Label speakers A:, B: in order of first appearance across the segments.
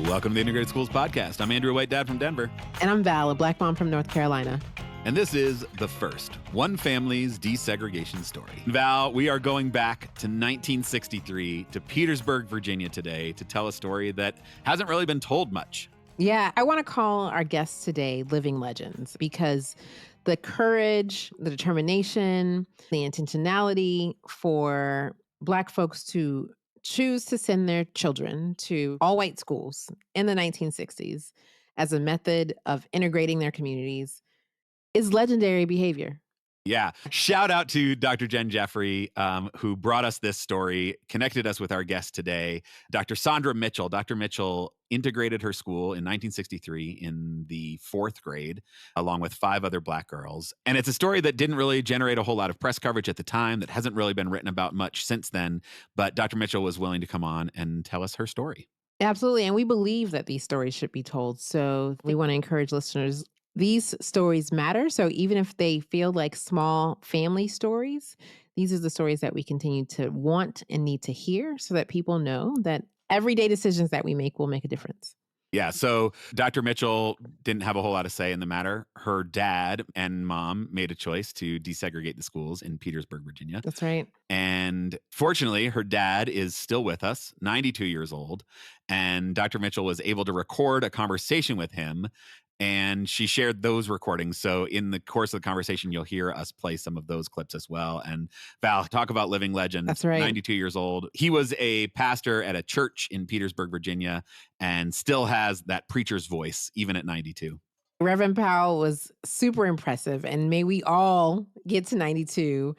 A: Welcome to the Integrated Schools Podcast. I'm Andrew, a white dad from Denver.
B: And I'm Val, a black mom from North Carolina.
A: And this is The First, one family's desegregation story. Val, we are going back to 1963 to Petersburg, Virginia today to tell a story that hasn't really been told much.
B: Yeah, I want to call our guests today living legends because the courage, the determination, the intentionality for Black folks to choose to send their children to all-white schools in the 1960s as a method of integrating their communities is legendary behavior.
A: Yeah. Shout out to Dr. Jen Jeffrey, who brought us this story, connected us with our guest today, Dr. Sandra Mitchell. Dr. Mitchell integrated her school in 1963 in the 4th grade, along with 5 other Black girls. And it's a story that didn't really generate a whole lot of press coverage at the time, that hasn't really been written about much since then. But Dr. Mitchell was willing to come on and tell us her story.
B: Absolutely. And we believe that these stories should be told. So we want to encourage listeners. These stories matter. So even if they feel like small family stories, these are the stories that we continue to want and need to hear so that people know that everyday decisions that we make will make a difference.
A: Yeah, so Dr. Mitchell didn't have a whole lot to say in the matter. Her dad and mom made a choice to desegregate the schools in Petersburg, Virginia.
B: That's right.
A: And fortunately, her dad is still with us, 92 years old. And Dr. Mitchell was able to record a conversation with him. And she shared those recordings. So in the course of the conversation, you'll hear us play some of those clips as well. And Val, talk about living legends.
B: That's right.
A: 92 years old. He was a pastor at a church in Petersburg, Virginia, and still has that preacher's voice, even at 92.
B: Reverend Powell was super impressive. And may we all get to 92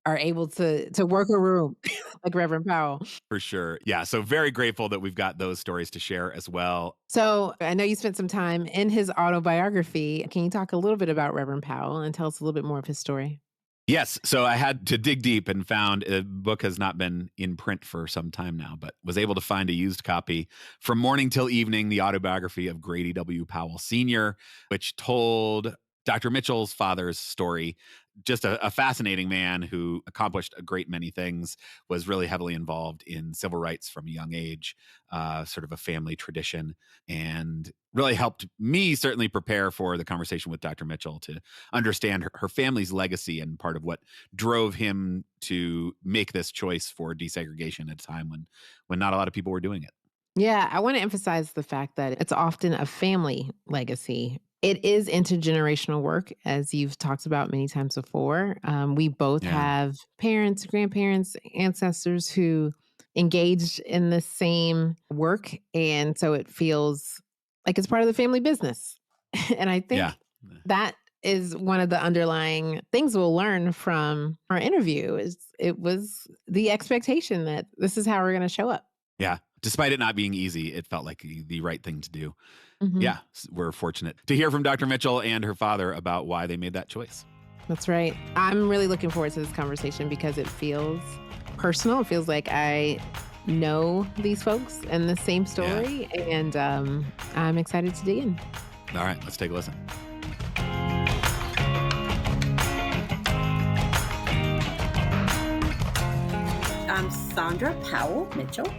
B: are able to work a room like Reverend Powell.
A: For sure. Yeah. So very grateful that we've got those stories to share as well.
B: So I know you spent some time in his autobiography. Can you talk a little bit about Reverend Powell and tell us a little bit more of his story?
A: Yes. So I had to dig deep and found a book has not been in print for some time now, but was able to find a used copy, From Morning Till Evening, the autobiography of Grady W. Powell Sr., which told Dr. Mitchell's father's story. Just a fascinating man who accomplished a great many things, was really heavily involved in civil rights from a young age, sort of a family tradition, and really helped me certainly prepare for the conversation with Dr. Mitchell to understand her family's legacy and part of what drove him to make this choice for desegregation at a time when not a lot of people were doing it.
B: Yeah, I want to emphasize the fact that it's often a family legacy. It is intergenerational work, as you've talked about many times before. We both have parents, grandparents, ancestors who engaged in the same work. And so it feels like it's part of the family business. And I think that is one of the underlying things we'll learn from our interview is it was the expectation that this is how we're going to show up.
A: Yeah. Despite it not being easy, it felt like the right thing to do.
B: Mm-hmm.
A: Yeah, we're fortunate to hear from Dr. Mitchell and her father about why they made that choice.
B: That's right. I'm really looking forward to this conversation because it feels personal. It feels like I know these folks and the same story. Yeah. And I'm excited to dig in.
A: All right, let's take a listen.
C: I'm Sandra Powell Mitchell.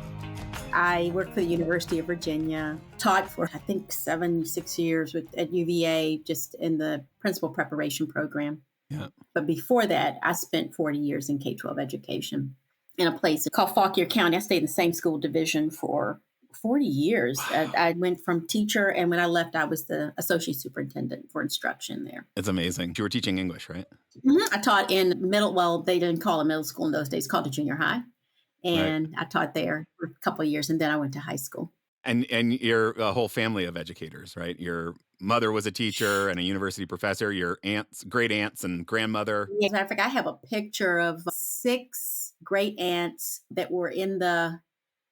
C: I worked for the University of Virginia, taught for, I think, 6 years at UVA, just in the principal preparation program.
A: Yeah.
C: But before that, I spent 40 years in K-12 education in a place called Fauquier County. I stayed in the same school division for 40 years.
A: Wow.
C: I went from teacher, and when I left, I was the associate superintendent for instruction there.
A: It's amazing. You were teaching English, right?
C: Mm-hmm. I taught in they didn't call it middle school in those days, called it junior high. And I taught there for a couple of years, and then I went to high school.
A: And you're a whole family of educators, right? Your mother was a teacher and a university professor. Your aunts, great aunts, and grandmother.
C: Yeah, matter of fact, I have a picture of 6 great aunts that were in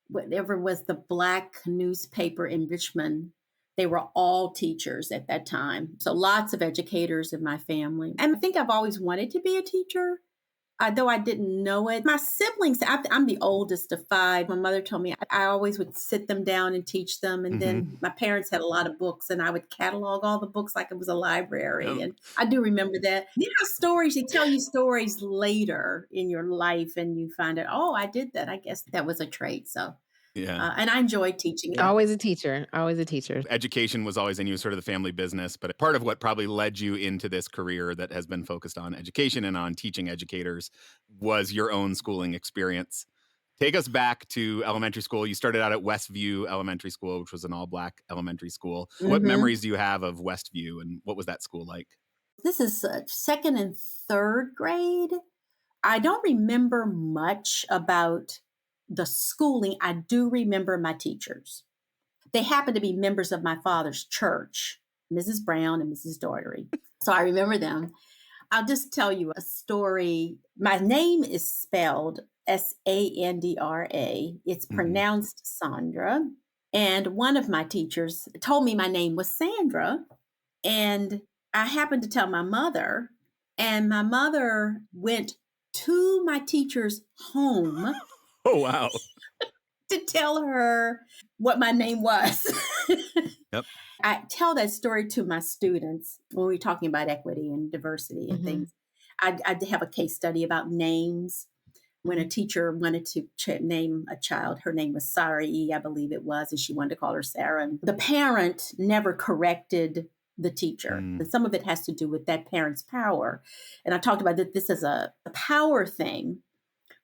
C: whatever was the Black newspaper in Richmond. They were all teachers at that time. So lots of educators in my family. And I think I've always wanted to be a teacher. Though I didn't know it. My siblings, I'm the oldest of 5. My mother told me I always would sit them down and teach them. And then my parents had a lot of books, and I would catalog all the books like it was a library. Oh. And I do remember that. You know, stories, they tell you stories later in your life, and you find out, oh, I did that. I guess that was a trait. So
A: Yeah.
C: And I enjoyed teaching.
B: Always a teacher. Always a teacher.
A: Education was always in you, sort of the family business, but part of what probably led you into this career that has been focused on education and on teaching educators was your own schooling experience. Take us back to elementary school. You started out at Westview Elementary School, which was an all-Black elementary school. What memories do you have of Westview, and what was that school like?
C: This is second and third grade. I don't remember much about the schooling. I do remember my teachers. They happened to be members of my father's church, Mrs. Brown and Mrs. Daughtery. So I remember them. I'll just tell you a story. My name is spelled Sandra. It's pronounced Sandra. And one of my teachers told me my name was Sandra. And I happened to tell my mother, and my mother went to my teacher's home.
A: Oh, wow.
C: To tell her what my name was.
A: Yep.
C: I tell that story to my students when we're talking about equity and diversity and things. I have a case study about names. When a teacher wanted to name a child, her name was Sarah E., I believe it was, and she wanted to call her Sarah. And the parent never corrected the teacher. And some of it has to do with that parent's power. And I talked about that this is a power thing.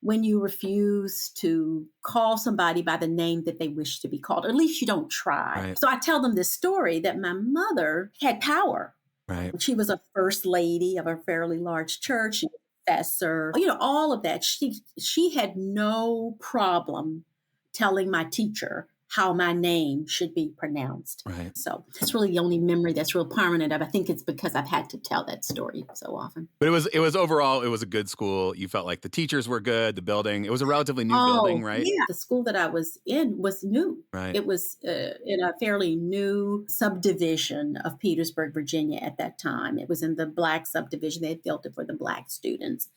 C: When you refuse to call somebody by the name that they wish to be called, or at least you don't try. Right. So I tell them this story that my mother had power. Right. She was a first lady of a fairly large church, she was a professor, all of that. She had no problem telling my teacher how my name should be pronounced. Right. So it's really the only memory that's real permanent of. I think it's because I've had to tell that story so often.
A: But it was overall, it was a good school. You felt like the teachers were good, the building. It was a relatively new building, right?
C: Yeah. The school that I was in was new. Right. It was in a fairly new subdivision of Petersburg, Virginia at that time. It was in the Black subdivision. They had built it for the Black students.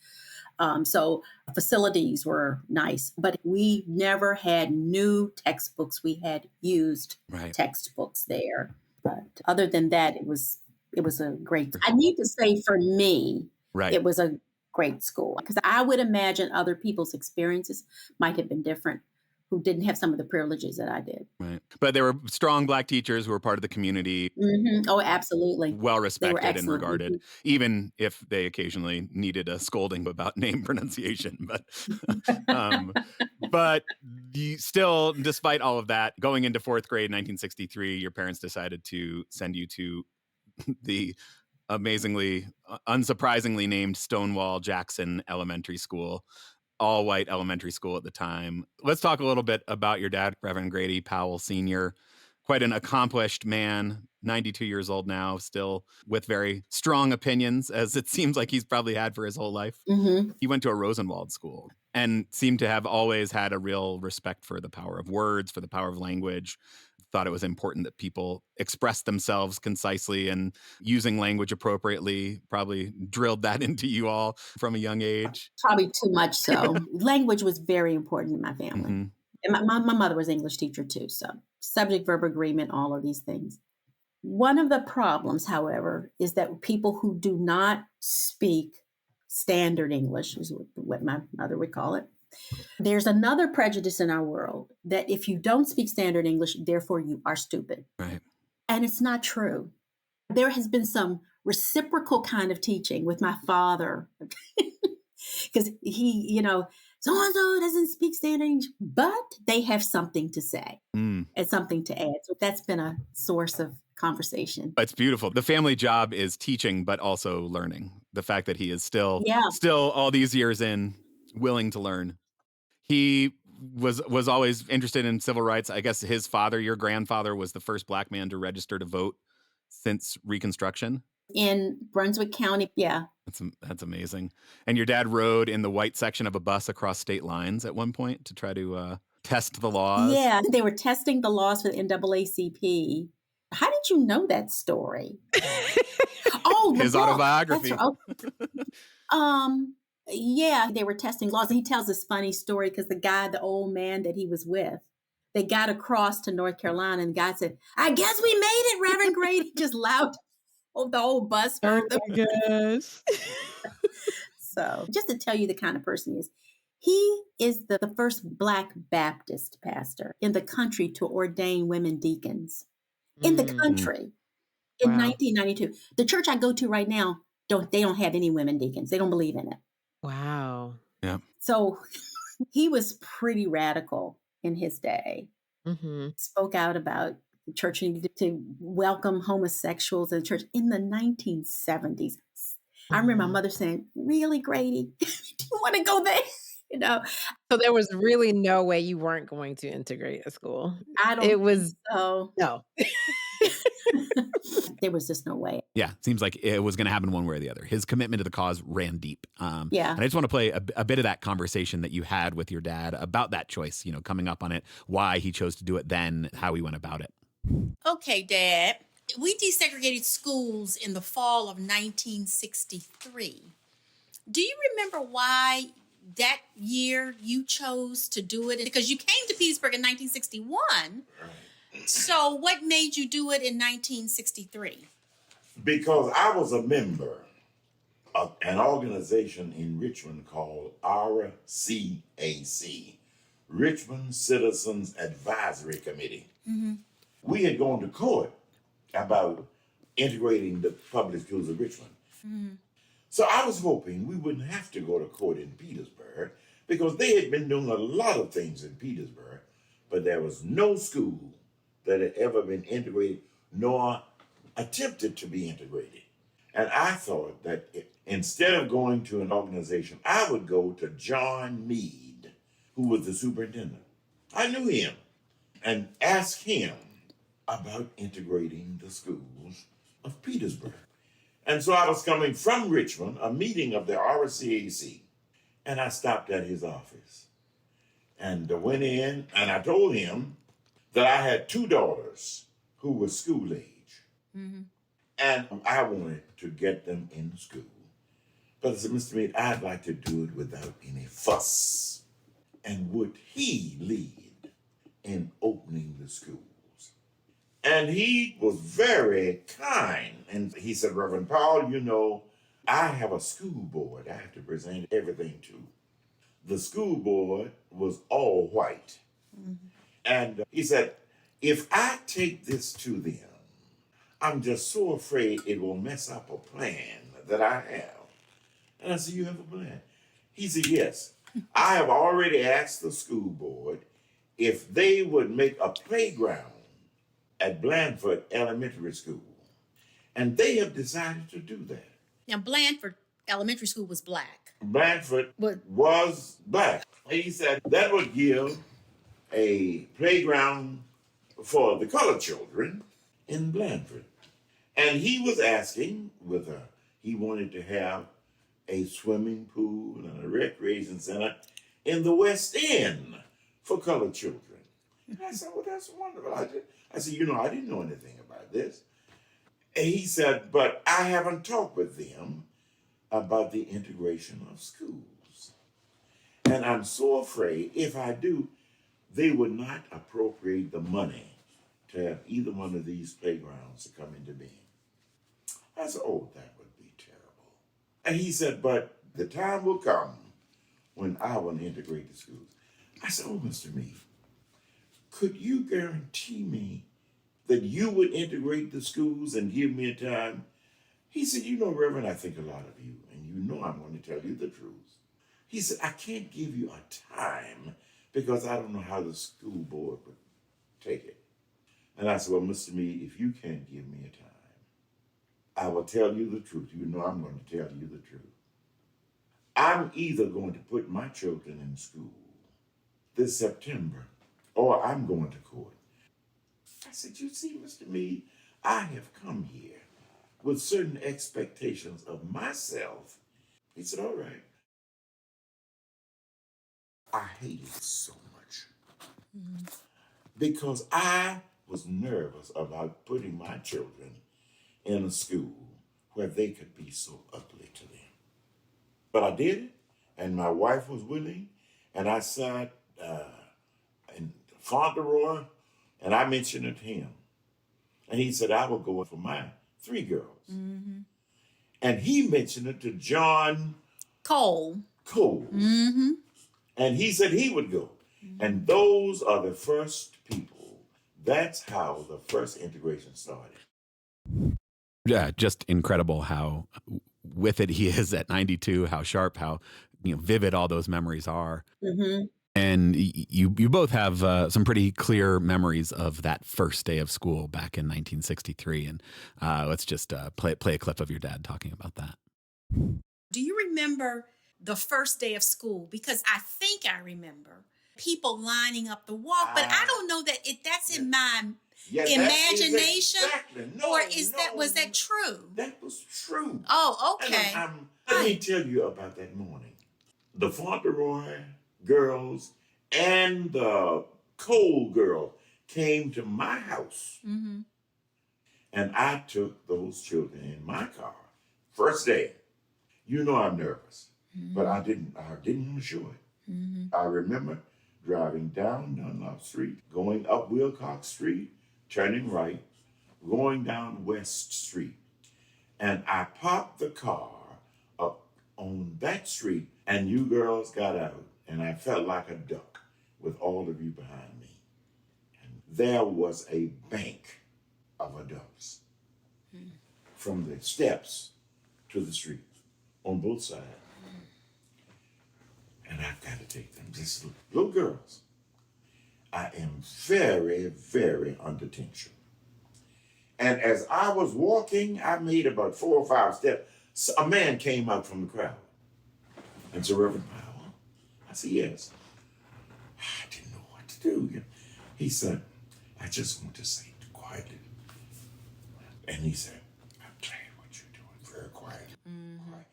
C: So facilities were nice, but we never had new textbooks. We had used textbooks there. But other than that, it was a great. I need to say, for me, it was a great school, because I would imagine other people's experiences might have been different, who didn't have some of the privileges that I did.
A: Right. But there were strong Black teachers who were part of the community.
C: Oh, absolutely.
A: Well respected and regarded, even if they occasionally needed a scolding about name pronunciation. But you still, despite all of that, going into fourth grade in 1963, your parents decided to send you to the amazingly, unsurprisingly named Stonewall Jackson Elementary School, all-white elementary school at the time. Let's talk a little bit about your dad, Reverend Grady Powell Sr., quite an accomplished man, 92 years old now, still with very strong opinions, as it seems like he's probably had for his whole life. He went to a Rosenwald school and seemed to have always had a real respect for the power of words, for the power of language. Thought it was important that people express themselves concisely and using language appropriately. Probably drilled that into you all from a young age.
C: Probably too much so. Language was very important in my family. And my mother was an English teacher too. So subject, verb agreement, all of these things. One of the problems, however, is that people who do not speak standard English, is what my mother would call it. There's another prejudice in our world that if you don't speak standard English, therefore you are stupid. Right. And it's not true. There has been some reciprocal kind of teaching with my father, because he, so-and-so doesn't speak standard English, but they have something to say and something to add. So that's been a source of conversation.
A: It's beautiful. The family job is teaching, but also learning. The fact that he is still all these years in, willing to learn. He was always interested in civil rights. I guess his father, your grandfather, was the first Black man to register to vote since Reconstruction.
C: In Brunswick County, yeah.
A: That's amazing. And your dad rode in the white section of a bus across state lines at one point to try to test the laws.
C: Yeah, they were testing the laws for the NAACP. How did you know that story?
A: His autobiography.
C: Yeah, they were testing laws. And he tells this funny story because the old man that he was with, they got across to North Carolina, and the guy said, "I guess we made it, Reverend Grady." Just loud. The whole bus heard them.
B: Oh my gosh.
C: So just to tell you the kind of person he is, He is the first Black Baptist pastor in the country to ordain women deacons. In the
B: Mm,
C: country in
B: wow.
C: 1992. The church I go to right now, they don't have any women deacons. They don't believe in it.
B: Wow.
A: Yeah.
C: So he was pretty radical in his day.
B: Mm-hmm.
C: Spoke out about the church needed to welcome homosexuals in the church in the 1970s. I remember my
B: Mm-hmm.
C: mother saying, "Really, Grady? Do you want to go there?" You know,
B: So there was really no way you weren't going to integrate a school.
C: I
B: It
C: don't think
B: was
C: so.
B: no.
C: There was just no way.
A: Yeah, seems like it was going to happen one way or the other. His commitment to the cause ran deep.
C: Yeah.
A: And I just want to play a bit of that conversation that you had with your dad about that choice, coming up on it, why he chose to do it then, how he went about it.
D: Okay, Dad. We desegregated schools in the fall of 1963. Do you remember why that year you chose to do it? Because you came to Petersburg in 1961. So what made you do it in 1963?
E: Because I was a member of an organization in Richmond called RCAC, Richmond Citizens Advisory Committee.
D: Mm-hmm.
E: We had gone to court about integrating the public schools of Richmond.
D: Mm-hmm.
E: So I was hoping we wouldn't have to go to court in Petersburg because they had been doing a lot of things in Petersburg, but there was no school that had ever been integrated nor attempted to be integrated. And I thought that instead of going to an organization, I would go to John Meade, who was the superintendent. I knew him, and ask him about integrating the schools of Petersburg. And so I was coming from Richmond, a meeting of the RCAC, and I stopped at his office and went in, and I told him that I had two daughters who were school age,
D: Mm-hmm.
E: and I wanted to get them in school. But I said, Mr. Meade, I'd like to do it without any fuss. And would he lead in opening the schools? And he was very kind. And he said, Reverend Powell, I have a school board I have to present everything to. The school board was all white.
D: Mm-hmm.
E: And he said, if I take this to them, I'm just so afraid it will mess up a plan that I have. And I said, you have a plan? He said, yes. I have already asked the school board if they would make a playground at Blandford Elementary School. And they have decided to do that.
D: Now, Blandford Elementary School was black.
E: Blandford
D: What?
E: was black. And he said that would give a playground for the colored children in Blandford. And he was asking he wanted to have a swimming pool and a recreation center in the West End for colored children. And I said, well, that's wonderful. I said, I didn't know anything about this. And he said, but I haven't talked with them about the integration of schools. And I'm so afraid if I do, they would not appropriate the money to have either one of these playgrounds to come into being. I said, oh, that would be terrible. And he said, but the time will come when I will integrate the schools. I said, oh, Mr. Meade, could you guarantee me that you would integrate the schools and give me a time? He said, Reverend, I think a lot of you, and I'm going to tell you the truth. He said, I can't give you a time because I don't know how the school board would take it. And I said, well, Mr. Meade, if you can't give me a time, I will tell you the truth. I'm going to tell you the truth. I'm either going to put my children in school this September or I'm going to court. I said, you see, Mr. Meade, I have come here with certain expectations of myself. He said, all right. I hated it so much because I was nervous about putting my children in a school where they could be so ugly to them. But I did it, and my wife was willing, and I sat in Fauntleroy, and I mentioned it to him. And he said, I will go for my 3 girls.
D: Mm-hmm.
E: And he mentioned it to John
D: Cole.
E: Cole.
D: Mm-hmm.
E: And he said he would go. And those are the first people. That's how the first integration started.
A: Yeah, just incredible how with it he is at 92, how sharp, how vivid all those memories are.
C: Mm-hmm.
A: And you both have some pretty clear memories of that first day of school back in 1963. And let's just play a clip of your dad talking about that.
D: Do you remember the first day of school? Because I think I remember people lining up the walk, but I don't know that that's in my imagination. Was that true?
E: That was true.
D: Oh, okay.
E: Let me tell you about that morning. The Fauntleroy girls and the Cole girl came to my house.
D: Mm-hmm.
E: And I took those children in my car. First day. You know I'm nervous, but I didn't want to show it.
D: Mm-hmm.
E: I remember driving down Dunlop Street, going up Wilcox Street, turning right, going down West Street. And I parked the car up on that street, and you girls got out, and I felt like a duck with all of you behind me. And there was a bank of adults from the steps to the street on both sides. And I've got to take them, just little girls. I am very, very under tension. And as I was walking, I made about 4 or 5 steps. A man came out from the crowd. And so, Reverend Powell, I said, yes. I didn't know what to do. He said, I just want to say it quietly. And he said, I'm glad what you're doing, very quiet.
D: Mm-hmm.
E: Quiet.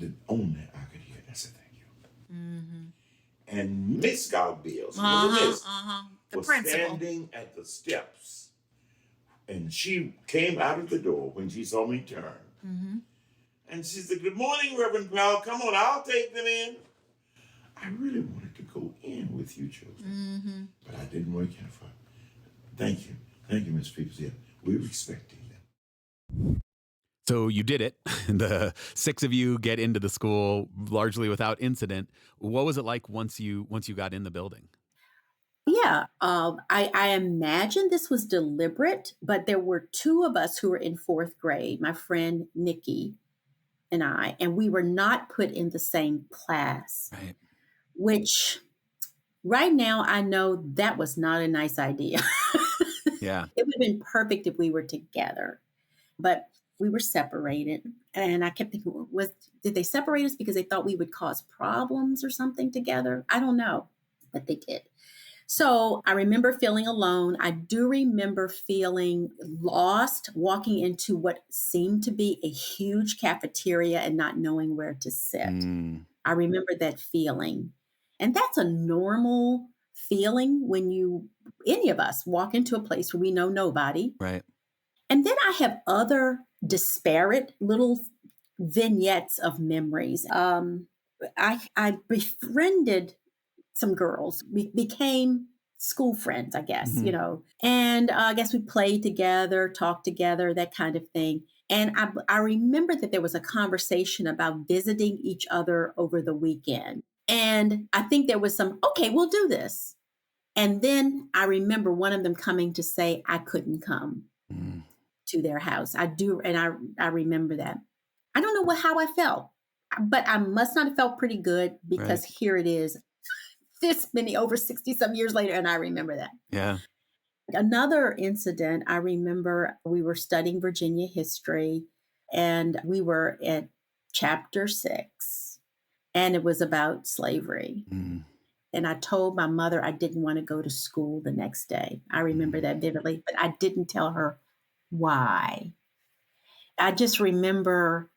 E: The only I could hear, I said, thank you.
D: Mm-hmm.
E: And Miss Godbill,
D: the
E: was
D: principal,
E: standing at the steps. And she came out of the door when she saw me turn.
D: Mm-hmm.
E: And she said, good morning, Reverend Powell. Come on, I'll take them in. I really wanted to go in with you children, but I didn't work out for it. Thank you. Thank you, Miss Peoples. Yeah, we're expecting them.
A: So you did it. The 6 of you get into the school largely without incident. What was it like once you got in the building?
C: Yeah, I imagine this was deliberate, but there were 2 of us who were in 4th grade, my friend Nikki and I, and we were not put in the same class,
A: Right.
C: Which right now I know that was not a nice idea.
A: Yeah.
C: It would have been perfect if we were together, but we were separated. And I kept thinking, did they separate us because they thought we would cause problems or something together? I don't know, but they did. So I remember feeling alone. I do remember feeling lost, walking into what seemed to be a huge cafeteria and not knowing where to sit. I remember that feeling. And that's a normal feeling when any of us walk into a place where we know nobody.
A: Right.
C: And then I have other disparate little vignettes of memories. I befriended some girls. We became school friends, I guess, and I guess we played together, talked together, that kind of thing. And I remember that there was a conversation about visiting each other over the weekend. And I think there was some, okay, we'll do this. And then I remember one of them coming to say I couldn't come to their house. I do. And I remember that. I don't know how I felt, but I must not have felt pretty good because here it is. This many over 60 some years later, and I remember that.
A: Yeah.
C: Another incident, I remember we were studying Virginia history, and we were at chapter 6, and it was about slavery. And I told my mother I didn't want to go to school the next day. I remember that vividly, but I didn't tell her why. I just remember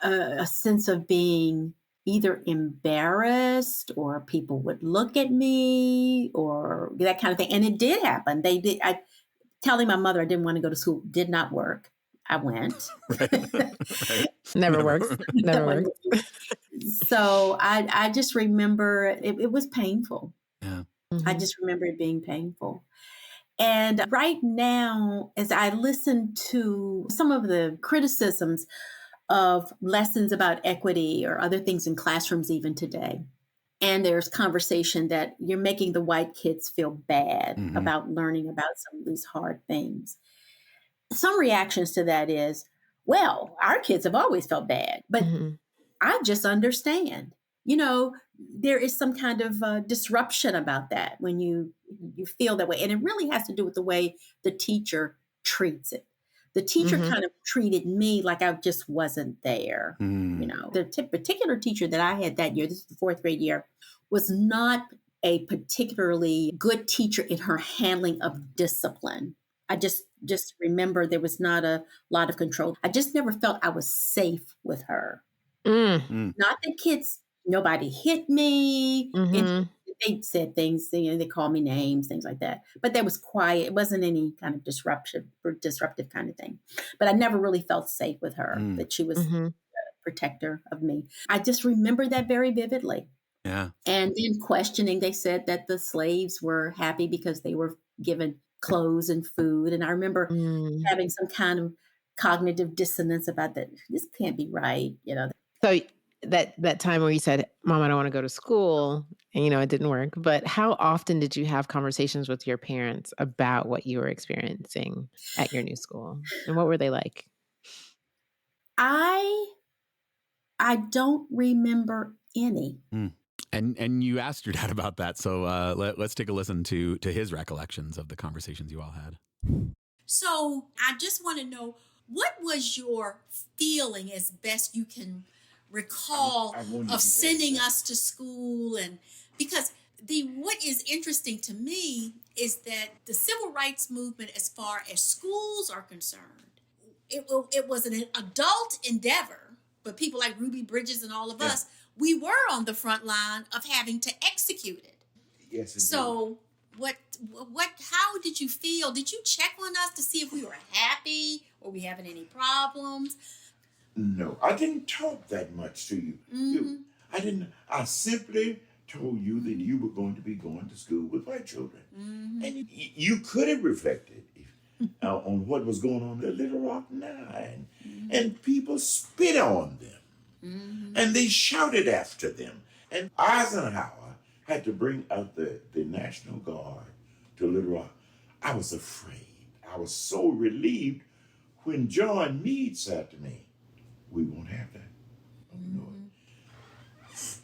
C: a sense of being either embarrassed or people would look at me or that kind of thing. And it did happen. Telling my mother I didn't want to go to school did not work. I went.
A: Right.
B: Never works. Never works.
C: So I just remember it was painful.
A: Yeah.
C: I just remember it being painful. And right now, as I listen to some of the criticisms of lessons about equity or other things in classrooms even today, And there's conversation that you're making the white kids feel bad about learning about some of these hard things. Some reactions to that is, well, our kids have always felt bad, but I just understand. There is some kind of disruption about that when you feel that way. And it really has to do with the way the teacher treats it. The teacher kind of treated me like I just wasn't there. The particular teacher that I had that year, this is the fourth grade year, was not a particularly good teacher in her handling of discipline. I just remember there was not a lot of control. I just never felt I was safe with her. Not the kids, nobody hit me. And they said things, they called me names, things like that. But that was quiet. It wasn't any kind of disruptive kind of thing. But I never really felt safe with her, that she was a protector of me. I just remember that very vividly.
A: Yeah.
C: And then questioning, they said that the slaves were happy because they were given clothes and food. And I remember having some kind of cognitive dissonance about that. This can't be right,
B: So that time where you said, Mom, I don't want to go to school, and it didn't work. But how often did you have conversations with your parents about what you were experiencing at your new school? And what were they like?
C: I don't remember any.
A: And you asked your dad about that. So let's take a listen to his recollections of the conversations you all had.
D: So I just want to know, what was your feeling, as best you can recall, of sending us to school? And because what is interesting to me is that the civil rights movement, as far as schools are concerned, it was an adult endeavor, but people like Ruby Bridges and all of us, we were on the front line of having to execute it.
E: Yes. Indeed.
D: So how did you feel? Did you check on us to see if we were happy or we having any problems?
E: No, I didn't talk that much to you. I didn't. I simply told you that you were going to be going to school with white children. And you could have reflected on what was going on at Little Rock 9. And people spit on them. And they shouted after them. And Eisenhower had to bring out the National Guard to Little Rock. I was afraid. I was so relieved when John Meade said to me, "We won't have that."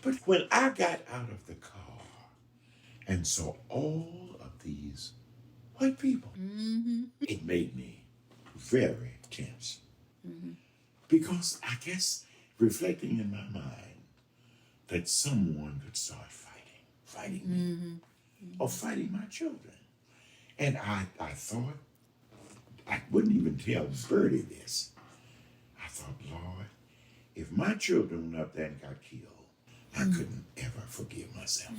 E: But when I got out of the car and saw all of these white people, it made me very tense. Because I guess reflecting in my mind that someone could start fighting me, or fighting my children. And I thought, I wouldn't even tell Bertie this. I thought, Lord, if my children went up there and got killed, I couldn't ever forgive myself.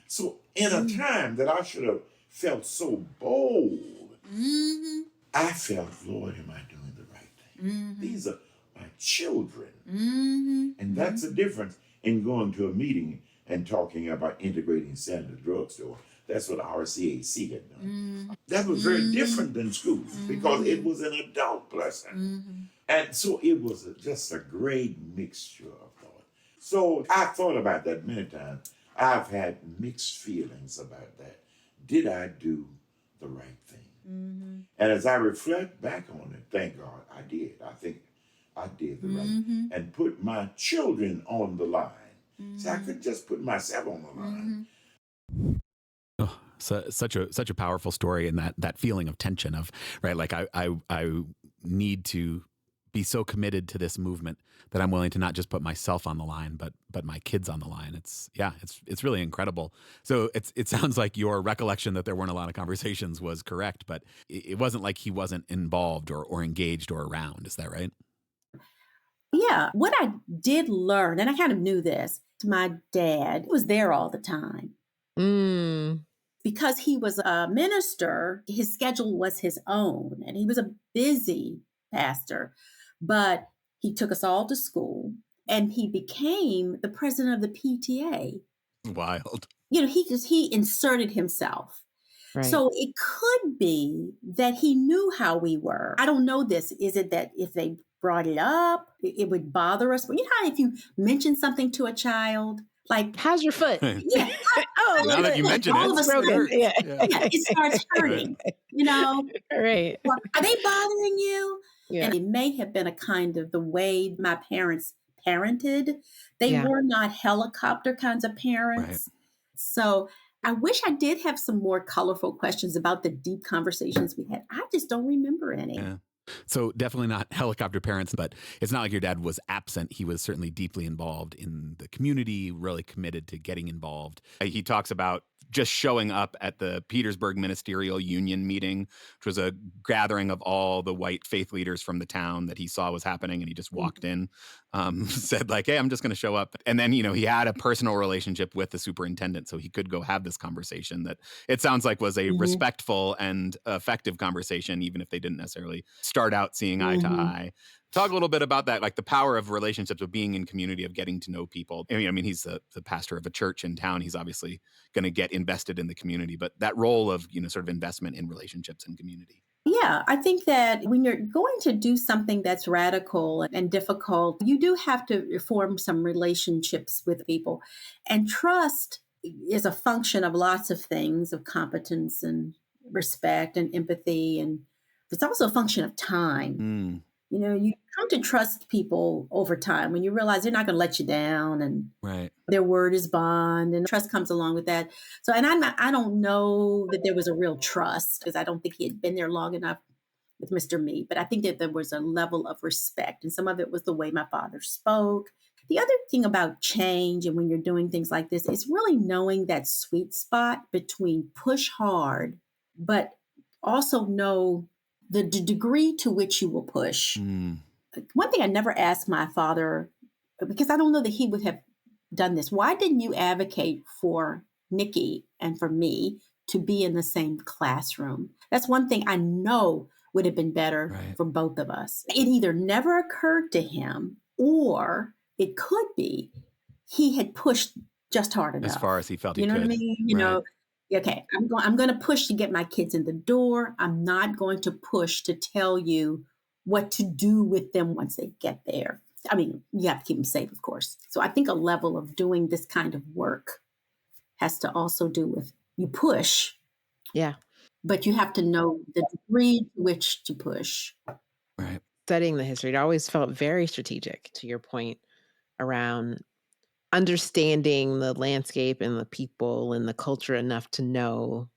E: So in a time that I should have felt so bold, I felt, Lord, am I doing the right thing? These are my children. And that's the difference in going to a meeting and talking about integrating Senator Drugstore. That's what RCAC had done. That was very different than school because it was an adult lesson. And so it was just a great mixture of thought. So I thought about that many times. I've had mixed feelings about that. Did I do the right thing? And as I reflect back on it, thank God I did. I think I did the right thing and put my children on the line. So I couldn't just put myself on the line.
A: Oh, such a powerful story, and that feeling of tension of, right, like I need to be so committed to this movement that I'm willing to not just put myself on the line, but my kids on the line. It's really incredible. So it sounds like your recollection that there weren't a lot of conversations was correct, but it wasn't like he wasn't involved or engaged or around. Is that right?
C: Yeah. What I did learn, and I kind of knew this, my dad was there all the time. Because he was a minister, his schedule was his own, and he was a busy pastor. But he took us all to school, and he became the president of the PTA.
A: Wild.
C: He inserted himself.
B: Right.
C: So it could be that he knew how we were. I don't know this. Is it that if they brought it up, it would bother us? But you know how if you mention something to a child, like,
B: How's your foot?
C: yeah,
B: Oh,
A: Now that you
B: look,
A: mention
C: all
A: it,
C: of a
B: it's broken.
C: sudden,
B: Yeah.
C: yeah, it starts hurting, you know?
B: Right.
C: Or, are they bothering you?
B: Yeah.
C: And it may have been a kind of the way my parents parented. They
B: Yeah.
C: were not helicopter kinds of parents. So I wish I did have some more colorful questions about the deep conversations we had. I just don't remember any.
A: Yeah. So definitely not helicopter parents, but it's not like your dad was absent. He was certainly deeply involved in the community, really committed to getting involved. He talks about just showing up at the Petersburg Ministerial Union meeting, which was a gathering of all the white faith leaders from the town that he saw was happening. And he just walked in, said like, hey, I'm just going to show up. And then, you know, he had a personal relationship with the superintendent, so he could go have this conversation that it sounds like was a respectful and effective conversation, even if they didn't necessarily start out seeing eye to eye. Talk a little bit about that, like the power of relationships, of being in community, of getting to know people. I mean, he's the pastor of a church in town. He's obviously going to get invested in the community, but that role of, you know, sort of investment in relationships and community.
C: Yeah, I think that when you're going to do something that's radical and difficult, you do have to form some relationships with people. And trust is a function of lots of things, of competence and respect and empathy. And it's also a function of time. You know, you come to trust people over time when you realize they're not going to let you down, and their word is bond, and trust comes along with that. So, and I don't know that there was a real trust, because I don't think he had been there long enough with Mr. Mead, but I think that there was a level of respect, and some of it was the way my father spoke. The other thing about change and when you're doing things like this is really knowing that sweet spot between push hard, but also know the degree to which you will push. One thing I never asked my father, because I don't know that he would have done this. Why didn't you advocate for Nikki and for me to be in the same classroom? That's one thing I know would have been better for both of us. It either never occurred to him, or it could be he had pushed just hard enough.
A: As far as he felt he
C: could. You know
A: could.
C: what I mean? You know, okay, I'm going to push to get my kids in the door. I'm not going to push to tell you what to do with them once they get there. I mean, you have to keep them safe, of course. So I think a level of doing this kind of work has to also do with you push.
B: Yeah.
C: But you have to know the degree to which to push.
A: Right.
B: Studying the history, it always felt very strategic, to your point, around understanding the landscape and the people and the culture enough to know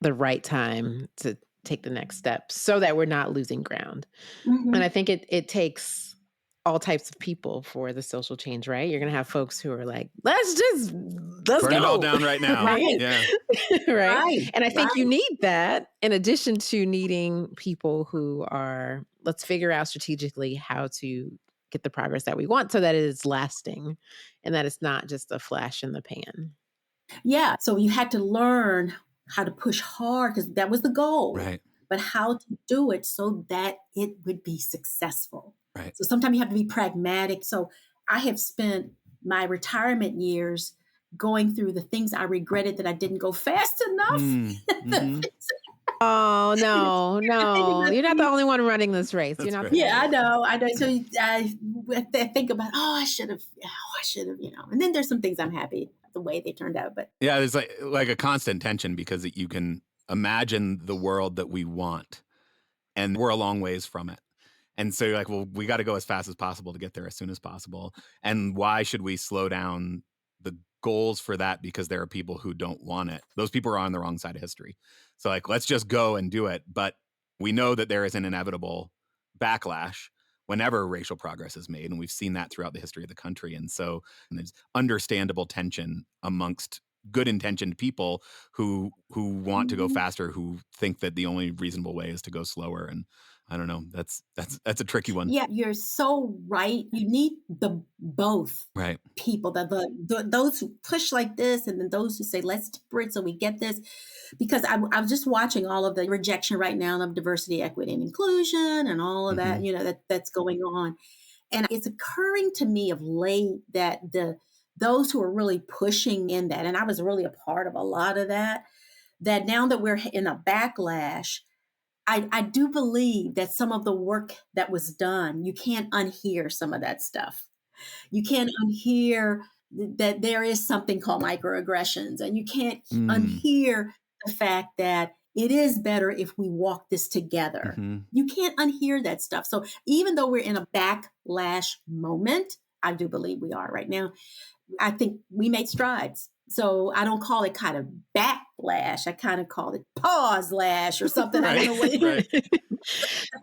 B: the right time to take the next step so that we're not losing ground. And I think it takes all types of people for the social change, right? You're going to have folks who are like, let's
A: Burn
B: go.
A: it all down right now.
B: Right?
A: Yeah.
B: Right. And I think you need that, in addition to needing people who are, let's figure out strategically how to get the progress that we want so that it is lasting and that it's not just a flash in the pan.
C: Yeah. So you had to learn how to push hard, because that was the goal.
A: Right.
C: But how to do it so that it would be successful.
A: Right.
C: So sometimes you have to be pragmatic. So I have spent my retirement years going through the things I regretted that I didn't go fast enough.
B: Oh, no. You're not the only one running this race. You're not.
C: Yeah, I know. So I think about, I should have, you know. And then there's some things I'm happy the way they turned out. But
A: yeah, there's like a constant tension, because you can imagine the world that we want, and we're a long ways from it. And so you're like, well, we got to go as fast as possible to get there as soon as possible. And why should we slow down the goals for that? Because there are people who don't want it. Those people are on the wrong side of history. So like, let's just go and do it. But we know that there is an inevitable backlash whenever racial progress is made. And we've seen that throughout the history of the country. And so there's understandable tension amongst good intentioned people who want to go faster, who think that the only reasonable way is to go slower. And I don't know. That's a tricky one.
C: yeah, you're so right. You need the both people, those who push like this, and then those who say, let's temper it so we get this. Because I'm just watching all of the rejection right now of diversity, equity, and inclusion, and all of that, you know, that's going on. And it's occurring to me of late that those who are really pushing in that, and I was really a part of a lot of that, that now that we're in a backlash, I do believe that some of the work that was done, you can't unhear some of that stuff. You can't unhear that there is something called microaggressions, and you can't unhear the fact that it is better if we walk this together. You can't unhear that stuff. So even though we're in a backlash moment, I do believe we are right now, I think we made strides. So I don't call it kind of backlash. I kind of call it pause lash or something.
A: Right.
C: I don't know what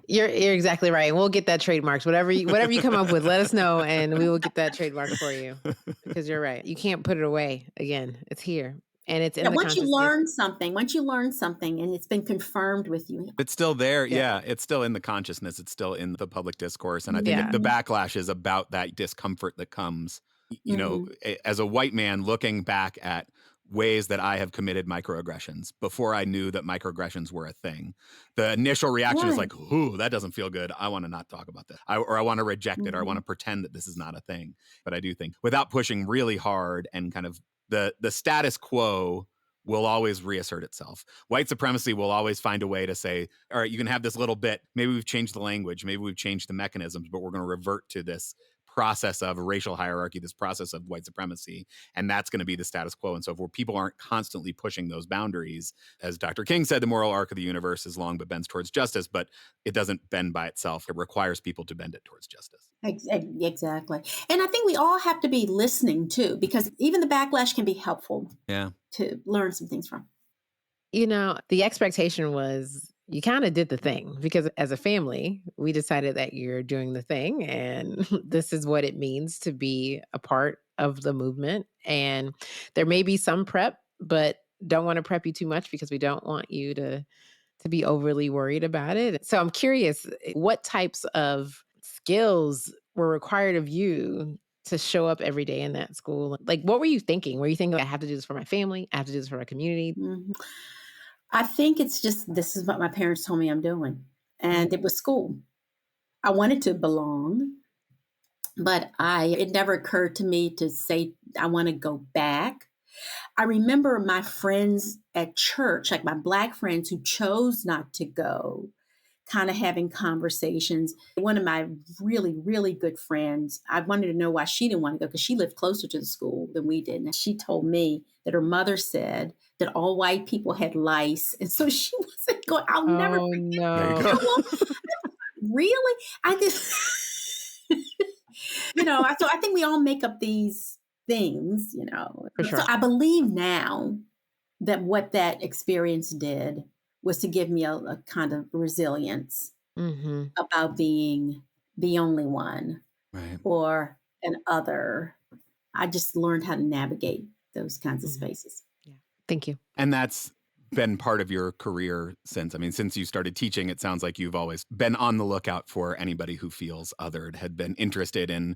B: You're exactly right. We'll get that trademarked. Whatever you come up with, let us know and we will get that trademarked for you. Because you're right. You can't put it away again. It's here. And it's in the
C: once you
B: consciousness.
C: learn something and it's been confirmed with you.
A: It's still there.
B: Yeah.
A: Yeah. It's still in the consciousness. It's still in the public discourse. And I think
B: Yeah.
A: the backlash is about that discomfort that comes, you know, as a white man looking back at ways that I have committed microaggressions before I knew that microaggressions were a thing. The initial reaction is like, ooh, that doesn't feel good. I want to not talk about this. Or I want to reject it, or I want to pretend that this is not a thing. But I do think without pushing really hard and kind of the status quo will always reassert itself. White supremacy will always find a way to say, all right, you can have this little bit. Maybe we've changed the language. Maybe we've changed the mechanisms, but we're going to revert to this process of racial hierarchy, this process of white supremacy. And that's going to be the status quo. And so if people aren't constantly pushing those boundaries, as Dr. King said, the moral arc of the universe is long but bends towards justice, but it doesn't bend by itself. It requires people to bend it towards justice.
C: Exactly. And I think we all have to be listening too, because even the backlash can be helpful to learn some things from.
B: You know, the expectation was you kind of did the thing because as a family, we decided that you're doing the thing and this is what it means to be a part of the movement. And there may be some prep, but don't want to prep you too much because we don't want you to be overly worried about it. So I'm curious, what types of skills were required of you to show up every day in that school? Like, what were you thinking? Were you thinking, I have to do this for my family? I have to do this for my community?
C: I think it's just, this is what my parents told me I'm doing. And it was school. I wanted to belong, but it never occurred to me to say, I want to go back. I remember my friends at church, like my Black friends who chose not to go, kind of having conversations. One of my really, really good friends, I wanted to know why she didn't want to go because she lived closer to the school than we did. And she told me that her mother said that all white people had lice. And so she wasn't going. I'll never forget.
B: No.
C: Really? I just, so I think we all make up these things,
B: For sure.
C: So I believe now that what that experience did was to give me a kind of resilience about being the only one or an other. I just learned how to navigate those kinds of spaces.
B: Yeah. Thank you.
A: And that's been part of your career since you started teaching. It sounds like you've always been on the lookout for anybody who feels othered, had been interested in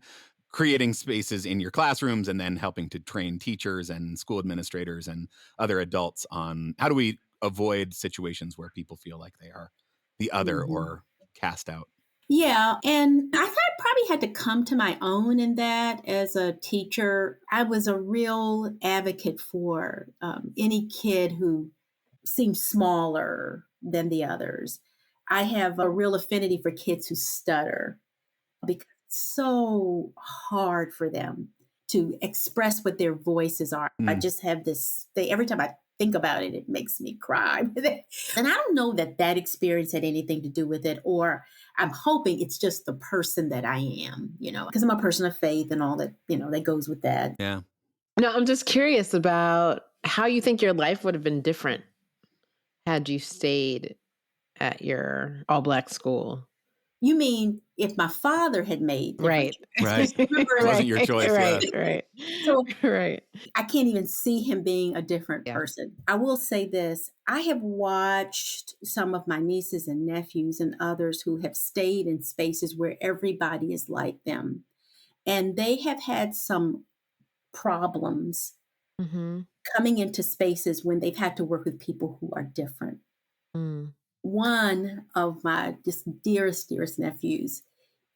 A: creating spaces in your classrooms and then helping to train teachers and school administrators and other adults on how do we avoid situations where people feel like they are the other or cast out.
C: Yeah. And I probably had to come to my own in that as a teacher. I was a real advocate for any kid who seemed smaller than the others. I have a real affinity for kids who stutter because it's so hard for them to express what their voices are. I just have this thing. Every time I think about it, it makes me cry. And I don't know that experience had anything to do with it, or I'm hoping it's just the person that I am, because I'm a person of faith and all that, that goes with that.
A: Yeah.
B: No, I'm just curious about how you think your life would have been different had you stayed at your all-Black school.
C: You mean if my father had made
B: right?
A: It wasn't your choice.
B: Right.
C: So
B: right.
C: I can't even see him being a different person. I will say this. I have watched some of my nieces and nephews and others who have stayed in spaces where everybody is like them. And they have had some problems coming into spaces when they've had to work with people who are different. One of my just dearest nephews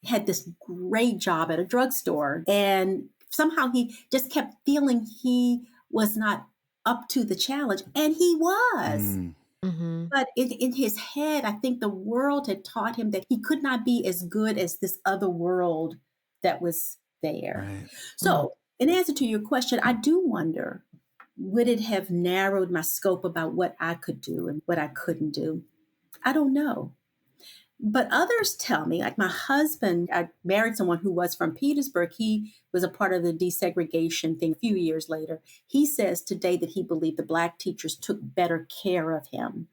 C: had this great job at a drugstore, and somehow he just kept feeling he was not up to the challenge. And he was.
A: Mm,
B: Mm-hmm.
C: But in his head, I think the world had taught him that he could not be as good as this other world that was there.
A: right.
C: So, in answer to your question, I do wonder, would it have narrowed my scope about what I could do and what I couldn't do? I don't know. But others tell me, like my husband, I married someone who was from Petersburg. He was a part of the desegregation thing a few years later. He says today that he believed the Black teachers took better care of him,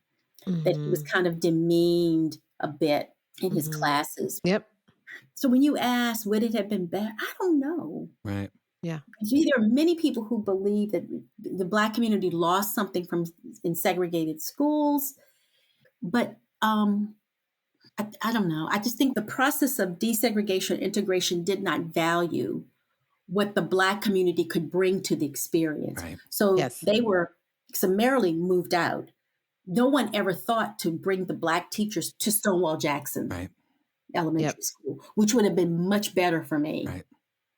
C: that he was kind of demeaned a bit in his classes.
B: Yep.
C: So when you ask, would it have been better? I don't know.
A: Right.
B: Yeah.
C: There are many people who believe that the Black community lost something from in segregated schools, but I don't know. I just think the process of desegregation integration did not value what the Black community could bring to the experience.
A: Right.
C: So
B: Yes.
C: they were summarily moved out. No one ever thought to bring the Black teachers to Stonewall Jackson
A: Right.
C: Elementary School, which would have been much better for me.
A: Right.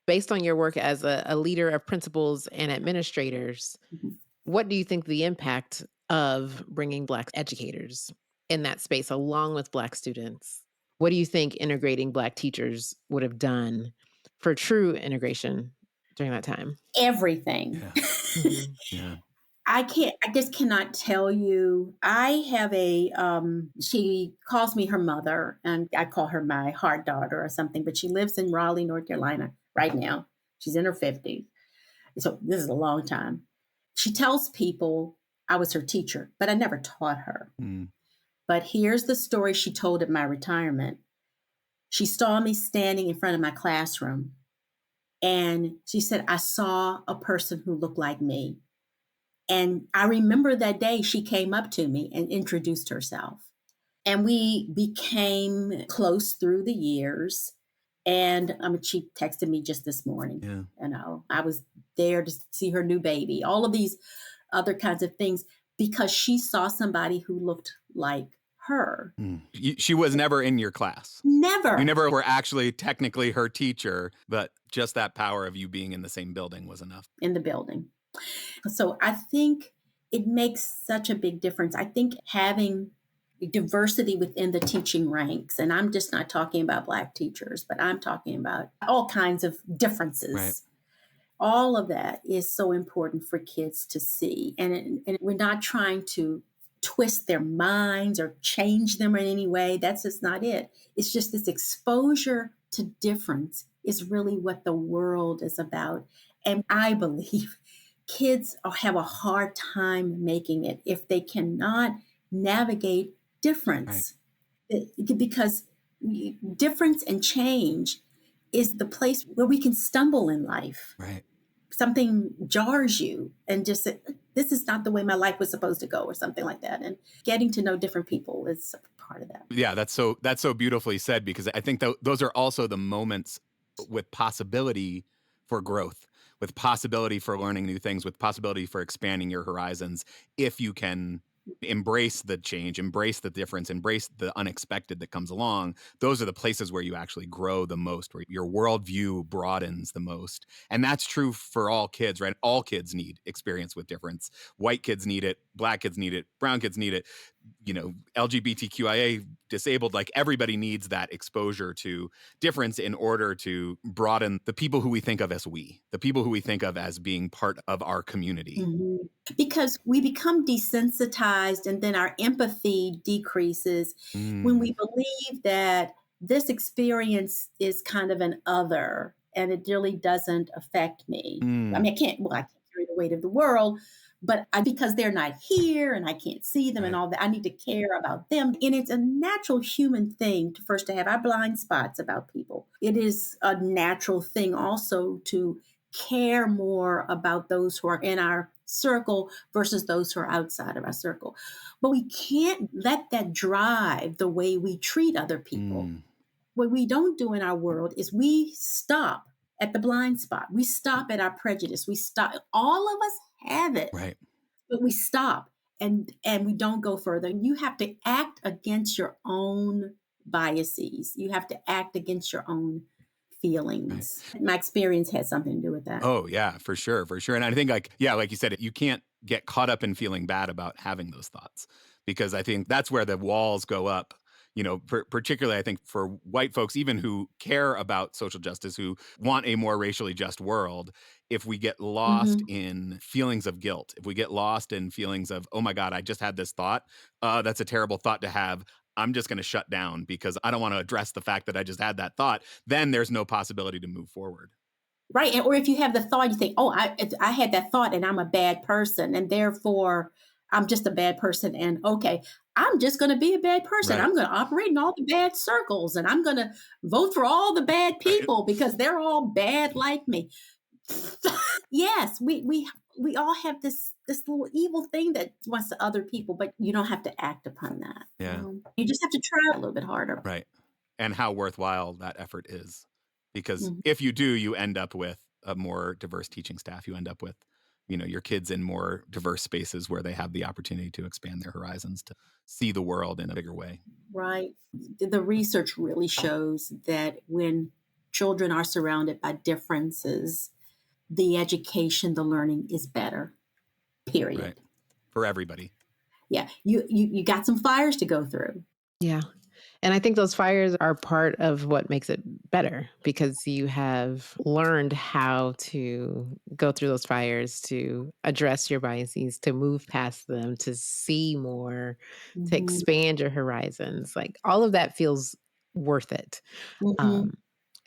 B: Based on your work as a leader of principals and administrators,
C: Mhm.
B: what do you think the impact of bringing Black educators in that space along with Black students? What do you think integrating Black teachers would have done for true integration during that time?
C: Everything.
A: Yeah.
B: Mhm.
A: Yeah.
C: I just cannot tell you. I have she calls me her mother, and I call her my heart daughter or something, but she lives in Raleigh, North Carolina right now. She's in her 50s. So this is a long time. She tells people I was her teacher, but I never taught her.
A: Mm.
C: But here's the story she told at my retirement. She saw me standing in front of my classroom, and she said, I saw a person who looked like me. And I remember that day she came up to me and introduced herself. And we became close through the years. And she texted me just this morning.
A: Yeah.
C: I was there to see her new baby, all of these other kinds of things, because she saw somebody who looked like her.
A: Mm. She was never in your class.
C: Never.
A: You never were actually technically her teacher, but just that power of you being in the same building was enough.
C: In the building. So I think it makes such a big difference. I think having diversity within the teaching ranks, and I'm just not talking about Black teachers, but I'm talking about all kinds of differences.
A: Right.
C: All of that is so important for kids to see. And we're not trying to twist their minds or change them in any way. That's just not it. It's just this exposure to difference is really what the world is about. And I believe kids have a hard time making it if they cannot navigate difference. Right. Because difference and change is the place where we can stumble in life.
A: Right. Something
C: jars you and just say, this is not the way my life was supposed to go, or something like that. And getting to know different people is part of that.
A: Yeah, that's so beautifully said, because I think those are also the moments with possibility for growth, with possibility for learning new things, with possibility for expanding your horizons, if you can embrace the change, embrace the difference, embrace the unexpected that comes along. Those are the places where you actually grow the most, where your worldview broadens the most. And that's true for all kids, right? All kids need experience with difference. White kids need it, Black kids need it, brown kids need it, LGBTQIA, disabled, like everybody needs that exposure to difference in order to broaden the people who we think of as the people who we think of as being part of our community.
C: Mm-hmm. Because we become desensitized, and then our empathy decreases when we believe that this experience is kind of an other and it really doesn't affect me. I mean, I can't carry the weight of the world, but because they're not here and I can't see them and all that, I need to care about them. And it's a natural human thing to have our blind spots about people. It is a natural thing also to care more about those who are in our circle versus those who are outside of our circle. But we can't let that drive the way we treat other people. What we don't do in our world is we stop at the blind spot. We stop at our prejudice. We stop. All of us have it,
A: right?
C: But we stop and we don't go further. You have to act against your own biases. You have to act against your own feelings. Right. My experience had something to do with that.
A: Oh yeah, for sure. And I think like you said, you can't get caught up in feeling bad about having those thoughts, because I think that's where the walls go up. Particularly, I think for white folks, even who care about social justice, who want a more racially just world, if we get lost in feelings of guilt, if we get lost in feelings of, oh my God, I just had this thought, that's a terrible thought to have, I'm just going to shut down because I don't want to address the fact that I just had that thought, then there's no possibility to move forward.
C: Right. Or if you have the thought, you think, oh, I had that thought and I'm a bad person and therefore I'm just a bad person. And okay, I'm just going to be a bad person.
A: Right.
C: I'm going to operate in all the bad circles and I'm going to vote for all the bad people because they're all bad like me. Yes, we all have this little evil thing that wants to other people, but you don't have to act upon that.
A: Yeah.
C: You just have to try a little bit harder.
A: Right. And how worthwhile that effort is. Because if you do, you end up with a more diverse teaching staff. You end up with, your kids in more diverse spaces where they have the opportunity to expand their horizons, to see the world in a bigger way.
C: Right. The research really shows that when children are surrounded by differences, the education, the learning is better, period.
A: Right. For everybody.
C: Yeah. You got some fires to go through.
B: Yeah. And I think those fires are part of what makes it better, because you have learned how to go through those fires, to address your biases, to move past them, to see more, to expand your horizons. Like all of that feels worth it.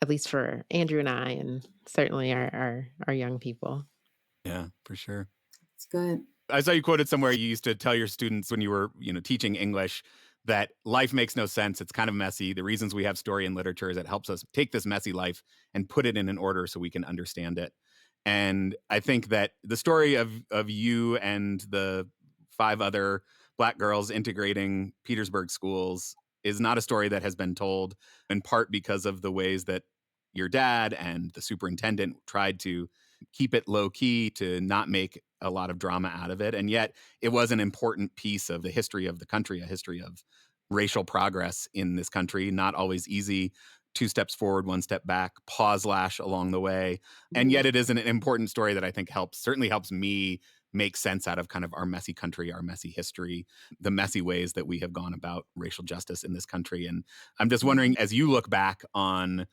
B: At least for Andrew and I, and certainly our young people.
A: Yeah, for sure.
C: It's good.
A: I saw you quoted somewhere, you used to tell your students when you were, teaching English, that life makes no sense. It's kind of messy. The reasons we have story in literature is it helps us take this messy life and put it in an order so we can understand it. And I think that the story of you and the 5 other Black girls integrating Petersburg schools is not a story that has been told, in part because of the ways that your dad and the superintendent tried to keep it low key, to not make a lot of drama out of it. And yet it was an important piece of the history of the country, a history of racial progress in this country. Not always easy. 2 steps forward, 1 step back, pause lash along the way. And yet it is an important story that I think certainly helps me make sense out of kind of our messy country, our messy history, the messy ways that we have gone about racial justice in this country. And I'm just wondering, as you look back on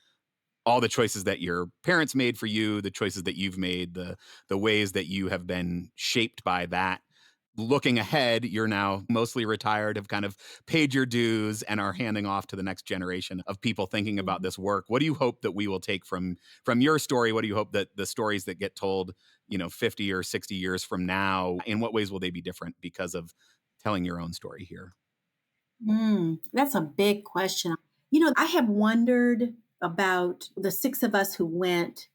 A: all the choices that your parents made for you, the choices that you've made, the ways that you have been shaped by that. Looking ahead, you're now mostly retired, have kind of paid your dues, and are handing off to the next generation of people thinking about this work. What do you hope that we will take from your story? What do you hope that the stories that get told, 50 or 60 years from now, in what ways will they be different because of telling your own story here?
C: That's a big question. I have wondered about the 6 of us who went.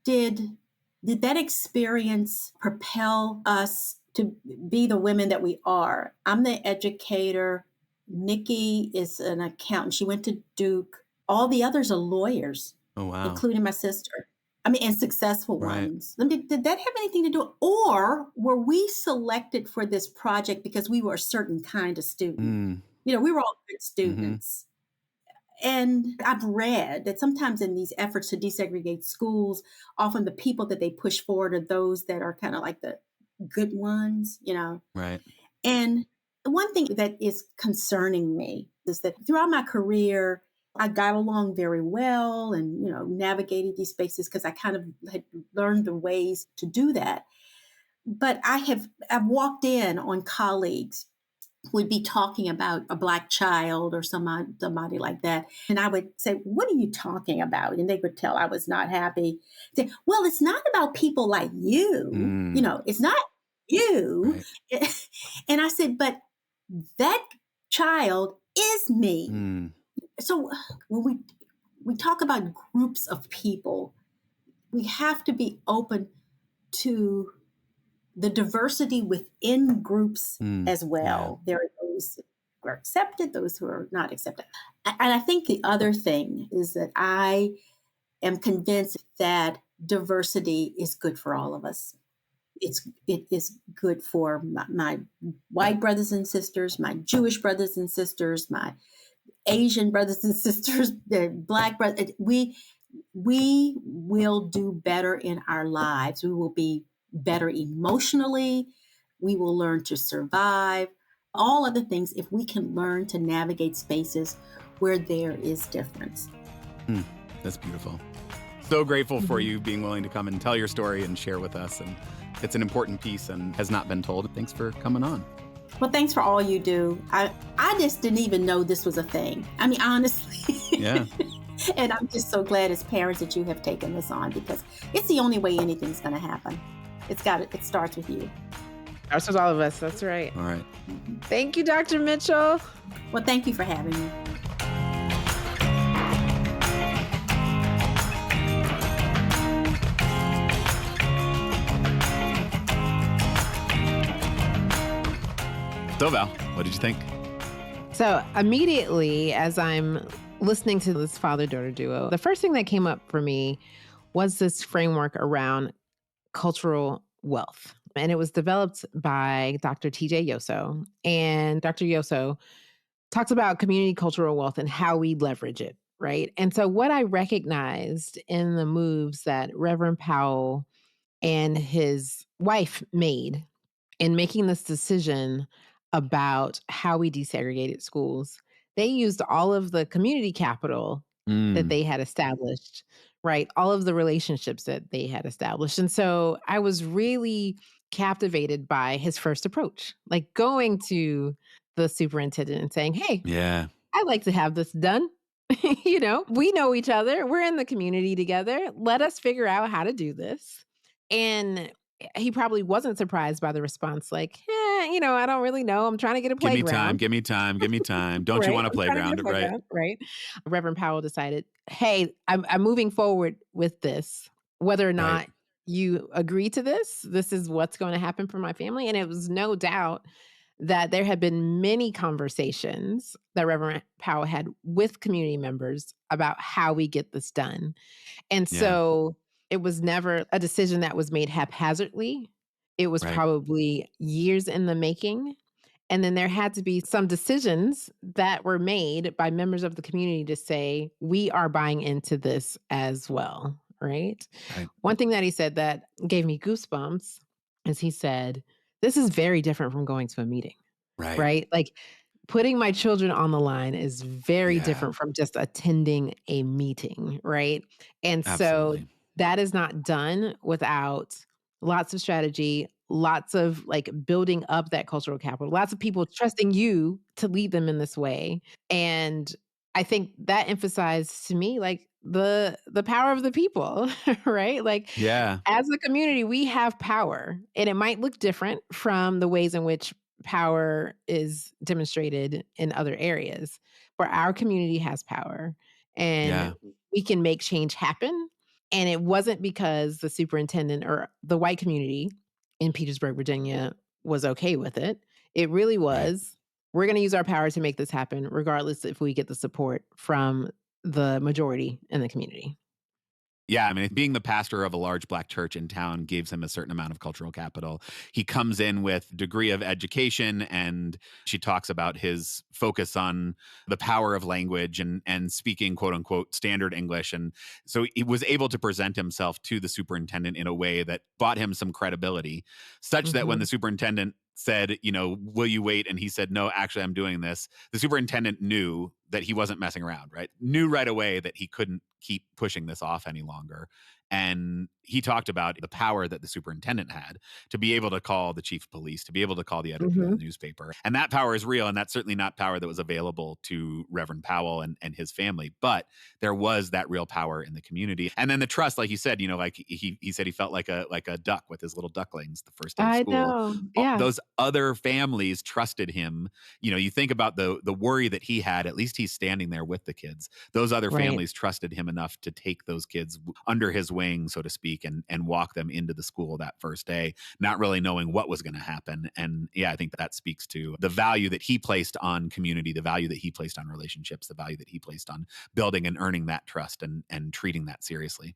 C: Did that experience propel us to be the women that we are? I'm the educator. Nikki is an accountant. She went to Duke. All the others are lawyers.
A: Oh, wow.
C: Including my sister. And successful ones. Did that have anything to do? Or were we selected for this project because we were a certain kind of student? We were all good students. And I've read that sometimes in these efforts to desegregate schools, often the people that they push forward are those that are kind of like the good ones,
A: Right.
C: And one thing that is concerning me is that throughout my career, I got along very well and, navigated these spaces because I kind of had learned the ways to do that. But I've walked in on colleagues would be talking about a Black child or somebody like that. And I would say, what are you talking about? And they would tell I was not happy. Say, well, it's not about people like you. It's not you. Right. And I said, but that child is me. So when we talk about groups of people, we have to be open to the diversity within groups as well. Yeah. There are those who are accepted, those who are not accepted. And I think the other thing is that I am convinced that diversity is good for all of us. It is good for my white brothers and sisters, my Jewish brothers and sisters, my Asian brothers and sisters, the Black brothers. We will do better in our lives. We will be better emotionally. We will learn to survive. All other things, if we can learn to navigate spaces where there is difference.
A: That's beautiful. So grateful for you being willing to come and tell your story and share with us. And it's an important piece and has not been told. Thanks for coming on.
C: Well, thanks for all you do. I just didn't even know this was a thing. I mean, honestly.
A: Yeah.
C: And I'm just so glad as parents that you have taken this on, because it's the only way anything's going to happen. It starts with you.
B: Starts with all of us. That's right.
A: All right.
B: Thank you, Dr. Mitchell.
C: Well, thank you for having me.
A: So Val, what did you think?
B: So immediately, as I'm listening to this father-daughter duo, the first thing that came up for me was this framework around cultural wealth. And it was developed by Dr. TJ Yoso. And Dr. Yoso talks about community cultural wealth and how we leverage it, right? And so what I recognized in the moves that Reverend Powell and his wife made in making this decision about how we desegregated schools, they used all of the community capital that they had established, right? All of the relationships that they had established. And so I was really captivated by his first approach, like going to the superintendent and saying, hey,
A: Yeah.
B: I'd like to have this done. We know each other. We're in the community together. Let us figure out how to do this. And he probably wasn't surprised by the response, like, I don't really know. I'm trying to get a playground.
A: Give me time. Don't
B: Right?
A: you want a
B: I'm trying to get
A: playground? Right.
B: Right. Reverend Powell decided, hey, I'm moving forward with this, whether or not you agree to this. This is what's going to happen for my family. And it was no doubt that there had been many conversations that Reverend Powell had with community members about how we get this done. And so it was never a decision that was made haphazardly. It was probably years in the making. And then there had to be some decisions that were made by members of the community to say, we are buying into this as well, right? One thing that he said that gave me goosebumps is he said, this is very different from going to a meeting, right? Like putting my children on the line is very different from just attending a meeting, right? And so that is not done without lots of strategy, lots of like building up that cultural capital, lots of people trusting you to lead them in this way. And I think that emphasized to me like the power of the people, right? Like as a community, we have power, and it might look different from the ways in which power is demonstrated in other areas, but our community has power, and we can make change happen. And it wasn't because the superintendent or the white community in Petersburg, Virginia was okay with it. It really was, we're going to use our power to make this happen, regardless if we get the support from the majority in the community.
A: Yeah, I mean, being the pastor of a large Black church in town gives him a certain amount of cultural capital. He comes in with degree of education, and she talks about his focus on the power of language and speaking, quote unquote, standard English. And so he was able to present himself to the superintendent in a way that bought him some credibility, such that when the superintendent said, will you wait? And he said, no, actually, I'm doing this. The superintendent knew that he wasn't messing around, right? Knew right away that he couldn't keep pushing this off any longer. And he talked about the power that the superintendent had to be able to call the chief of police, to be able to call the editor of the newspaper. And that power is real. And that's certainly not power that was available to Reverend Powell and his family. But there was that real power in the community. And then the trust, like you said, like he said he felt like a duck with his little ducklings the first day of school.
B: I know. Yeah.
A: Those other families trusted him. You think about the worry that he had, at least he's standing there with the kids. Those other families trusted him enough to take those kids under his wing, so to speak, and walk them into the school that first day, not really knowing what was going to happen. And I think that speaks to the value that he placed on community, the value that he placed on relationships, the value that he placed on building and earning that trust and treating that seriously.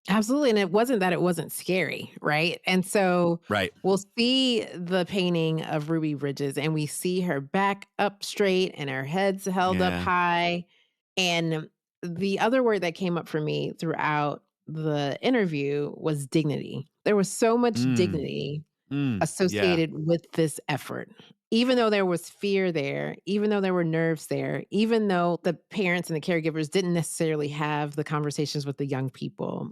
B: Absolutely. And it wasn't scary, right? And so we'll see the painting of Ruby Bridges, and we see her back up straight and her head's held up high. And the other word that came up for me throughout the interview was dignity. There was so much dignity
A: Yeah.
B: associated with this effort. Even though there was fear there, even though there were nerves there, even though the parents and the caregivers didn't necessarily have the conversations with the young people,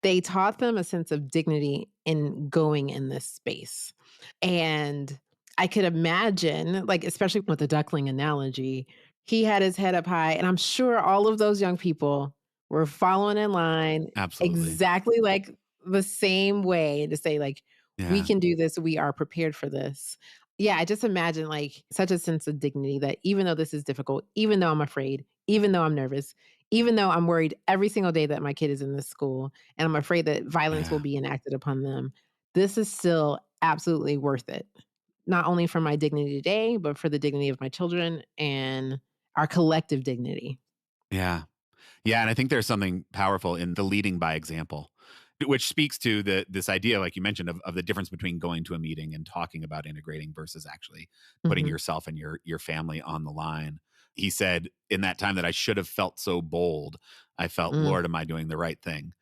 B: they taught them a sense of dignity in going in this space. And I could imagine, like, especially with the duckling analogy, he had his head up high, and I'm sure all of those young people were following in line
A: Absolutely.
B: exactly like the same way to say, like, we
A: Yeah.
B: can do this, we are prepared for this. Yeah, I just imagine, like, such a sense of dignity that even though this is difficult, even though I'm afraid, even though I'm nervous, even though I'm worried every single day that my kid is in this school, and I'm afraid that violence will
A: Yeah.
B: be enacted upon them, this is still absolutely worth it. Not only for my dignity today, but for the dignity of my children and our collective dignity.
A: Yeah. Yeah, and I think there's something powerful in the leading by example, which speaks to this idea, like you mentioned, of the difference between going to a meeting and talking about integrating versus actually putting
B: Mhm.
A: yourself and your family on the line. He said, in that time that I should have felt so bold, I felt,
B: Mm.
A: Lord, am I doing the right thing?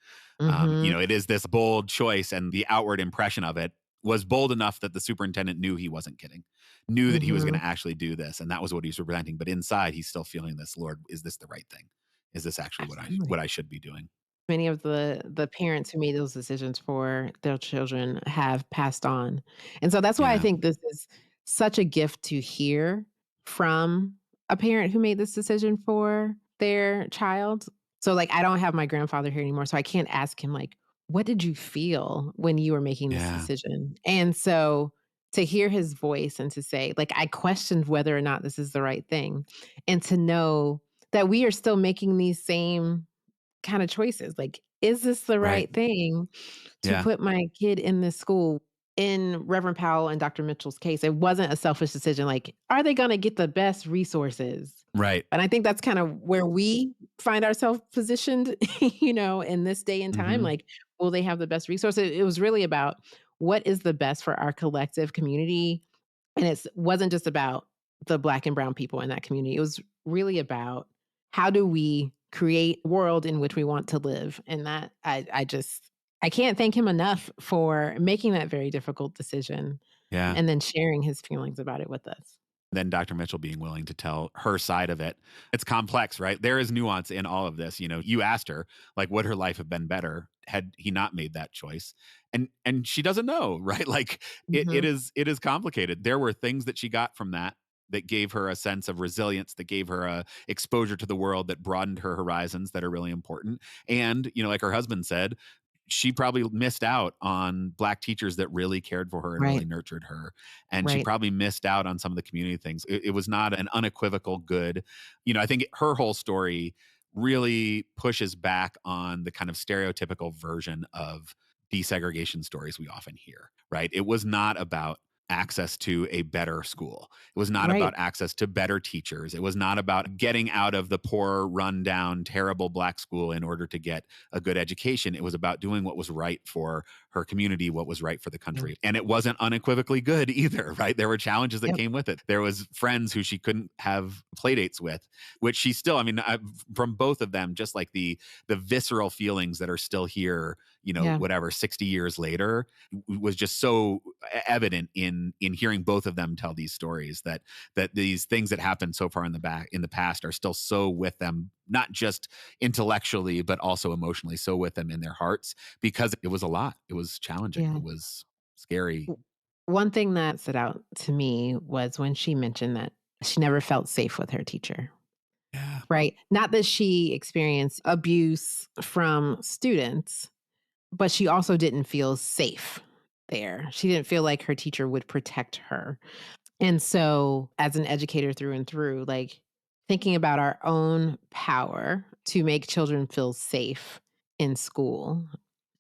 B: Mhm.
A: It is this bold choice, and the outward impression of it was bold enough that the superintendent knew he wasn't kidding, knew that he was going
B: Mhm.
A: to actually do this, and that was what he's representing. But inside, he's still feeling this, Lord, is this the right thing? Is this actually what
B: Absolutely.
A: I should be doing?
B: Many of the parents who made those decisions for their children have passed on. And so that's why I
A: Yeah,
B: think this is such a gift to hear from a parent who made this decision for their child. So, like, I don't have my grandfather here anymore, so I can't ask him, like, "What did you feel when you were making this
A: yeah,
B: decision?" And so to hear his voice and to say, like, "I questioned whether or not this is the right thing," and to know that we are still making these same kind of choices. Like, is this the
A: right,
B: right thing to
A: yeah,
B: put my kid in this school? In Reverend Powell and Dr. Mitchell's case, it wasn't a selfish decision. Like, are they going to get the best resources?
A: right,
B: And I think that's kind of where we find ourselves positioned, in this day and time.
A: hmm,
B: Like, will they have the best resources? It was really about what is the best for our collective community. And it wasn't just about the Black and brown people in that community. It was really about how do we create a world in which we want to live. And that I can't thank him enough for making that very difficult decision
A: yeah.
B: and then sharing his feelings about it with us.
A: Then Dr. Mitchell being willing to tell her side of it. It's complex, right? There is nuance in all of this. You asked her, like, would her life have been better had he not made that choice? And she doesn't know, right? Like, it
B: Mhm.
A: is complicated. There were things that she got from that gave her a sense of resilience, that gave her a exposure to the world, that broadened her horizons, that are really important. And, like her husband said, she probably missed out on Black teachers that really cared for her and really
B: Right,
A: nurtured her. And she
B: right,
A: probably missed out on some of the community things. It was not an unequivocal good. I think her whole story really pushes back on the kind of stereotypical version of desegregation stories we often hear, right? It was not about access to a better school. It was not
B: right.
A: about access to better teachers. It was not about getting out of the poor, rundown, terrible Black school in order to get a good education. It was about doing what was right for her community, what was right for the
B: Yeah.
A: country. And it wasn't unequivocally good either, right? There were challenges that
B: Yep.
A: came with it. There was friends who she couldn't have play dates with, which she still, from both of them, just like the visceral feelings that are still here,
B: Yeah.
A: whatever, 60 years later, was just so evident in hearing both of them tell these stories, that these things that happened so far in the past are still so with them, not just intellectually but also emotionally, so with them in their hearts, because it was a lot. It was challenging.
B: Yeah.
A: It was scary.
B: W One thing that stood out to me was when she mentioned that she never felt safe with her teacher,
A: Yeah.
B: right? Not that she experienced abuse from students, but she also didn't feel safe there. She didn't feel like her teacher would protect her. And so, as an educator through and through, like, thinking about our own power to make children feel safe in school,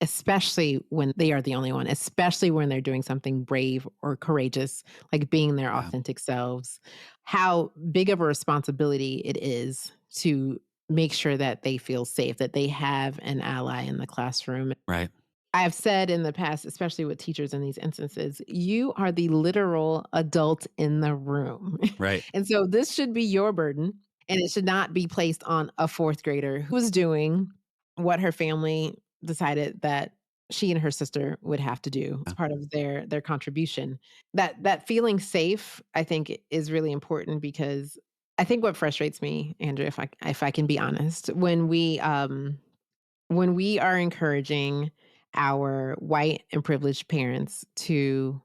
B: especially when they are the only one, especially when they're doing something brave or courageous, like being their
A: Yeah.
B: authentic selves, how big of a responsibility it is to make sure that they feel safe, that they have an ally in the classroom.
A: Right.
B: I've said in the past, especially with teachers in these instances, you are the literal adult in the room.
A: Right.
B: And so this should be your burden, and it should not be placed on a fourth grader who's doing what her family decided that she and her sister would have to do as part of their contribution. That feeling safe, I think, is really important, because I think what frustrates me, Andrew, if I can be honest, when we are encouraging our white and privileged parents to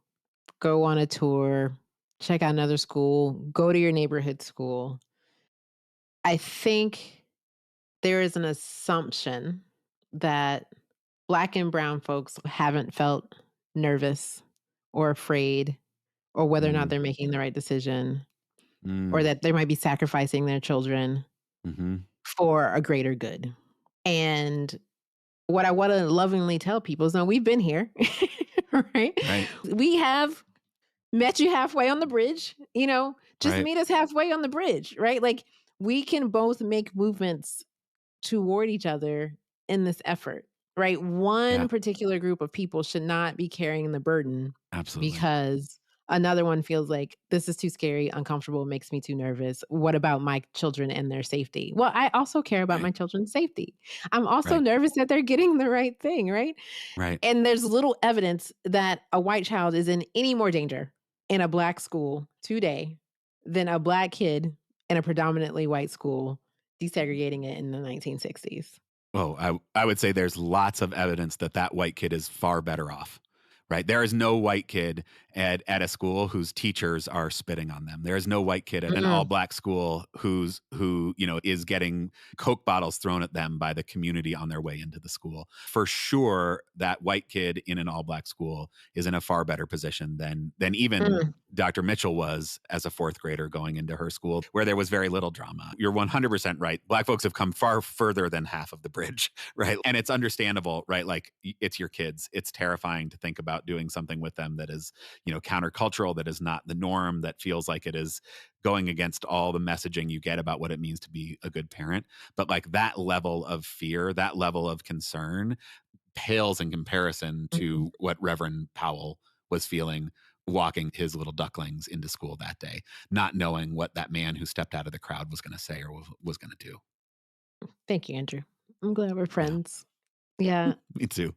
B: go on a tour, check out another school, go to your neighborhood school, I think there is an assumption that Black and brown folks haven't felt nervous or afraid, or whether or not they're making the right decision, or that they might be sacrificing their children for a greater good. And what I want to lovingly tell people is, no, we've been here, right? We have met you halfway on the bridge, just meet us halfway on the bridge, right? Like, we can both make movements toward each other in this effort, right? One particular group of people should not be carrying the burden because another one feels like, this is too scary, uncomfortable, makes me too nervous. What about my children and their safety? Well, I also care about my children's safety. I'm also nervous that they're getting the right thing, right? And there's little evidence that a white child is in any more danger in a Black school today than a Black kid in a predominantly white school desegregating it in the 1960s.
A: Oh, I would say there's lots of evidence that white kid is far better off, right? There is no white kid at a school whose teachers are spitting on them. There is no white kid at an all Black school who is getting Coke bottles thrown at them by the community on their way into the school. For sure, that white kid in an all Black school is in a far better position than even Dr. Mitchell was as a fourth grader going into her school, where there was very little drama. You're 100% right. Black folks have come far further than half of the bridge, right? And it's understandable, right? Like, it's your kids. It's terrifying to think about doing something with them that is, countercultural, that is not the norm, that feels like it is going against all the messaging you get about what it means to be a good parent. But like, that level of fear, that level of concern pales in comparison to what Reverend Powell was feeling walking his little ducklings into school that day, not knowing what that man who stepped out of the crowd was going to say or was going to do.
B: Thank you, Andrew. I'm glad we're friends. Yeah.
A: Me too.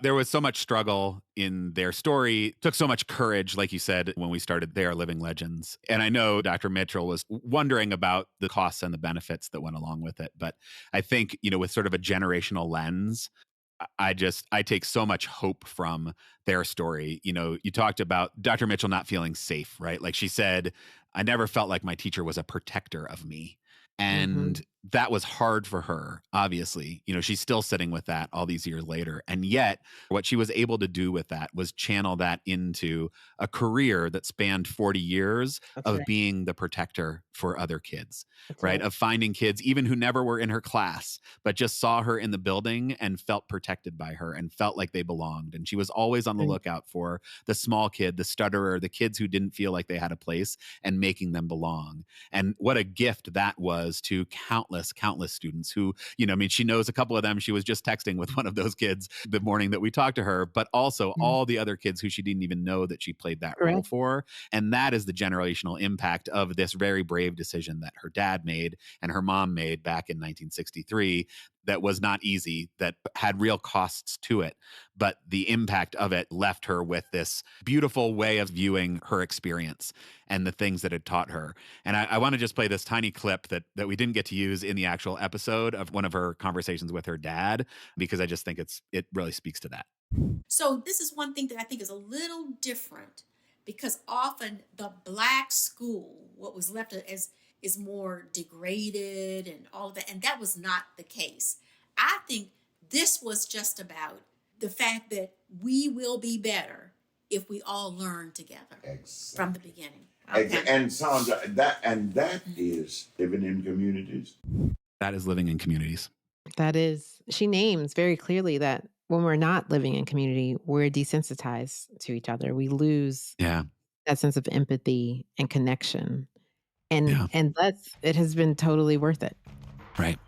A: There was so much struggle in their story. It took so much courage, like you said, when we started They Are Living Legends. And I know Dr. Mitchell was wondering about the costs and the benefits that went along with it. But I think, with sort of a generational lens, I take so much hope from their story. You talked about Dr. Mitchell not feeling safe, right? Like, she said, I never felt like my teacher was a protector of me. And that was hard for her, obviously. She's still sitting with that all these years later. And yet, what she was able to do with that was channel that into a career that spanned 40 years of being the protector for other kids, right? Of finding kids, even who never were in her class, but just saw her in the building and felt protected by her and felt like they belonged. And she was always on the lookout for the small kid, the stutterer, the kids who didn't feel like they had a place, and making them belong. And what a gift that was to countless students who, she knows a couple of them. She was just texting with one of those kids the morning that we talked to her, but also all the other kids who she didn't even know that she played that role for. And that is the generational impact of this very brave decision that her dad made and her mom made back in 1963. That was not easy, that had real costs to it. But the impact of it left her with this beautiful way of viewing her experience and the things that it taught her. And I want to just play this tiny clip that we didn't get to use in the actual episode of one of her conversations with her dad, because I just think it really speaks to that.
D: So this is one thing that I think is a little different, because often the Black school, what was left is more degraded and all of that. And that was not the case. I think this was just about the fact that we will be better if we all learn together from the beginning. Okay.
E: And Sandra, that is living in communities.
A: That is living in communities.
B: That is, she names very clearly that when we're not living in community, we're desensitized to each other. We lose that sense of empathy and connection. And it has been totally worth it.
A: Right.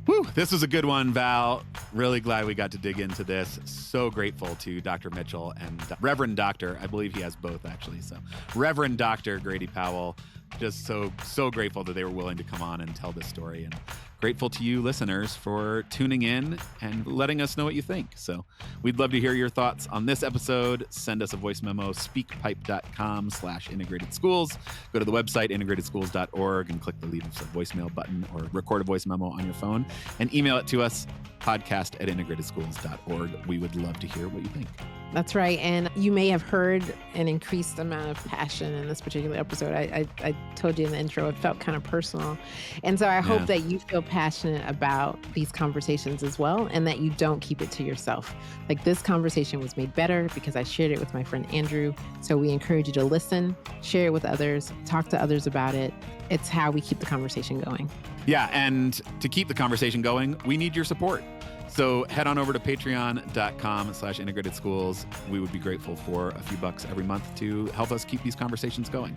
A: Whew, this was a good one, Val. Really glad we got to dig into this. So grateful to Dr. Mitchell and Reverend Dr. I believe he has both, actually. So Reverend Dr. Grady Powell, just so grateful that they were willing to come on and tell this story. And grateful to you listeners for tuning in and letting us know what you think. So we'd love to hear your thoughts on this episode. Send us a voice memo, speakpipe.com/integrated schools. Go to the website, integratedschools.org, and click the leave us a voicemail button or record a voice memo on your phone and email it to us, podcast@integratedschools.org. We would love to hear what you think.
B: That's right. And you may have heard an increased amount of passion in this particular episode. I told you in the intro, it felt kind of personal. And so I hope that you feel passionate about these conversations as well, and that you don't keep it to yourself. Like, this conversation was made better because I shared it with my friend Andrew. So we encourage you to listen, share it with others, talk to others about it. It's how we keep the conversation going.
A: Yeah. And to keep the conversation going, we need your support. So head on over to patreon.com/integrated schools. We would be grateful for a few bucks every month to help us keep these conversations going.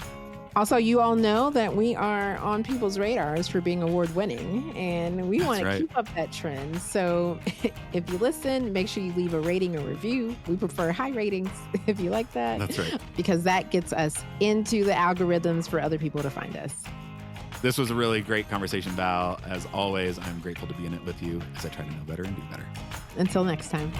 B: Also, you all know that we are on people's radars for being award winning, and we want to keep up that trend. So if you listen, make sure you leave a rating or review. We prefer high ratings if you like that.
A: That's right.
B: Because that gets us into the algorithms for other people to find us.
A: This was a really great conversation, Val. As always, I'm grateful to be in it with you as I try to know better and do better.
B: Until next time.